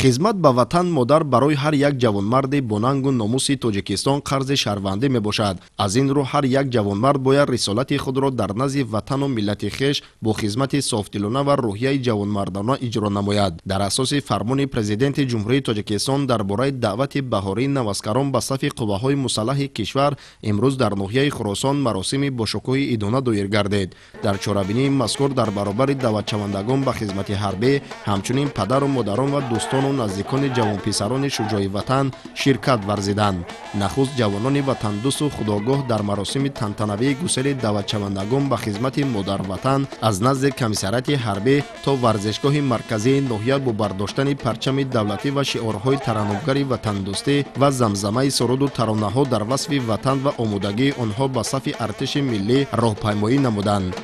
خدمت به وطن مادر برای هر یک جوانمرد با ننگ و ناموس تاجیکستان قرض شهروندی می باشد. از این رو هر یک جوانمرد باید رسالت خود را در نزد وطن و ملت خویش با خدمت صافدلانه و روحیه جوانمردانه اجرا نماید. در اساس فرمان پرزیدنت جمهوری تاجیکستان درباره دعوت بهاری نوسکران به صف قواهای مسلح کشور امروز در ناحیه خراسان مراسم با شکوه ادانه دایر گردید. در چاره‌بینی مذکور در برابر دعوتشوندگان به خدمت حربی همچنین پدر و مادران و دوستان و نزدیکان جوان پسران شجاع وطن شرکت ورزیدند. نخست جوانان وطن دوست و خودآگاه در مراسم تنتنوی گسیل دعوتشوندگان به خدمت مادر وطن از نزد کمیسریات حربی تا ورزشگاه مرکزی ناحیه با برداشتن پرچم دولتی و شعارهای ترنمگری وطن دوستی و زمزمه سرود و ترانه‌ها در وصف وطن و آمادگی آنها به صف ارتش ملی راهپیمایی نمودند.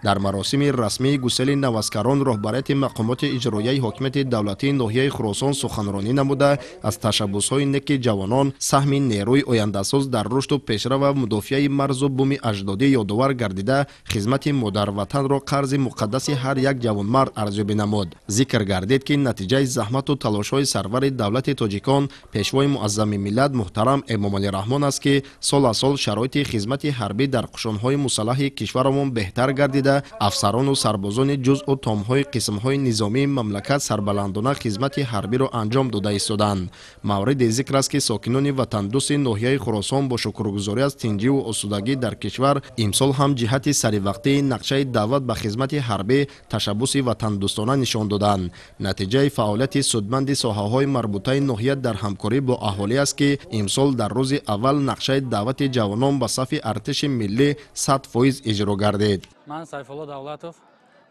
در مراسم رسمی گسیل نوسکران رهبریت مقامات اجرایی حاکمیت دولتی ناحیه خراسان سخنرانی نموده از تشبس‌های نک جوانان سهم نیروی آینده‌ساز در رشد و پیشرو و مدافع مرز و بوم اجدادی یادآور گردیده خدمت مادر وطن را قرض مقدس هر یک جوانمرد ارزیابی نمود. ذکر گردید که نتیجه زحمت و تلاش‌های سرور دولت تاجیکان پیشوای معظم ملت محترم امام علی رحمان است که سال از سال شرایط خدمت حربی در قشون‌های مسلح کشورمان بهتر گردیده. افسران و سربازان جزء و تام‌های قسم‌های نظامی مملکت سربلندانه خدمت حربی را انجام داده ایستادند. مورد ذکر است که ساکنان وطن دوست ناحیه خراسان با شکرگزاری از تنجی و آسودگی در کشور امسال هم جهت سریوقتی نقشه دعوت به خدمت حربی تشبس وطن دوستانه نشان دادند. نتیجه فعالیت سودمند ساحه‌های مربوطه ناحیه در همکاری با اهالی است که امسال در روز اول نقشه دعوت جوانان به صف ارتش ملی 100% اجرا گردید. من سیفالله دولتوف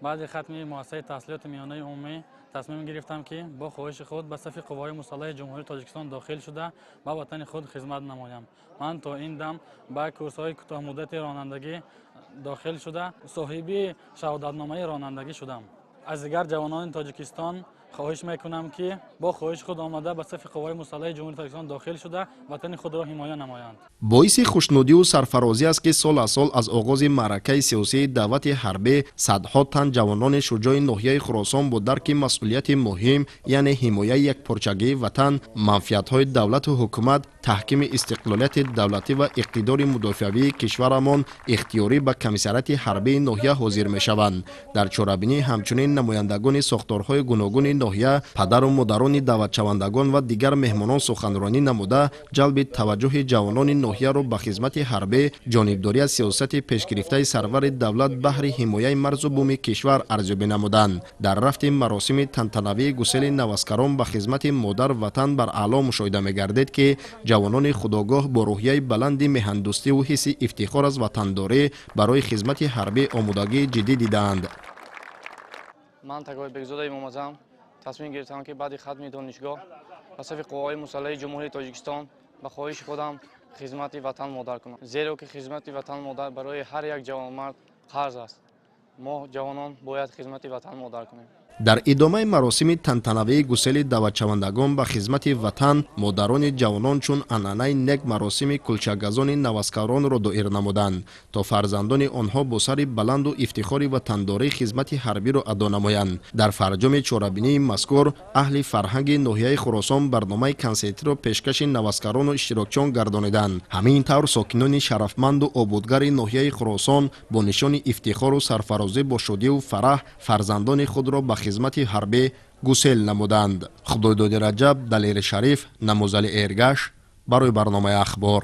بعد ختم مؤسسه تحصیلات میانه عمومی تصمیم گرفتم که با خواهش خود به صف قوای مسلح جمهوری تاجیکستان داخل شده به وطن خود خدمت نمایم. من تا این دم با کورس‌های کوتاه مدت رانندگی داخل شده صاحب شهادتنامه رانندگی شدم. از دیگر جوانان تاجیکستان خواهش میکنم که با خواهش خود آمده به صف قوای مسلح جمهوری تاجیکستان داخل شده وطن خود را حمایت نمایند. باعث خوشنودی و سرفرازی است که سال از سال از آغاز معرکه سیاسی دعوت حربی صدها تن جوانان شجاع ناحیه خراسان با درک مسئولیت مهم یعنی حمایت یک پارچگی وطن، منفعت‌های دولت و حکومت، تحکیم استقلالیت دولتی و اقتدار مدافعی کشورمان اختیاری به کمیسریات حربی ناحیه حاضر می‌شوند. در چاره‌بینی همچنین نمایندگان ساختارهای گوناگون ناحیه، پدر و مادران دعوتشوندگان و دیگر مهمانان سخنرانی نموده جلب توجه جوانان ناحیه را به خدمت حربی، جانبداری از سیاست پیشگرفته سرور دولت بهر حمایت مرز و بوم کشور ارزیابی نمودند. در رفت مراسم تنتنوی گسیل نوسکران به خدمت مادر وطن بر اعلی مشاهده می‌گردید که جوانان خودآگاه با روحیه بلند میهندوستی و حس افتخار از وطنداری برای خدمت حربی آمادگی جدی دیدند. من تقوی بگزاده امام اعظم تصمیم گرفتم که بعد ختم دانشگاه به صف قوای مسلح جمهوری تاجیکستان به خواهش خودم خدمت وطن مادر کنم. زیرا که خدمت وطن مادر برای هر یک جوانمرد قرض است. ما جوانان باید خدمت وطن مادر کنیم. در ادامه مراسم تنتنوی گسیل دعوتشوندگان به خدمت وطن مادران جوانان چون عنعنه نک مراسم کلچه‌گزان نوسکران را دایر نمودند تا فرزندان آنها با سر بلند و افتخار وطنداری خدمت حربی را ادا نمایند. در فرجام چاره‌بینی مذکور اهل فرهنگ ناحیه خراسان برنامه کنسرتی را پیشکش نوسکران و اشتراکچیان گردانیدند. همین طور ساکنان شرفمند و آبادگر ناحیه خراسان با نشان افتخار و سرفرازی با شادی و فرح فرزندان خود را به خدمت حربی گسیل نمودند. خدایداد رجب، دلیر شریف، نموزل ایرگش برای برنامه اخبار.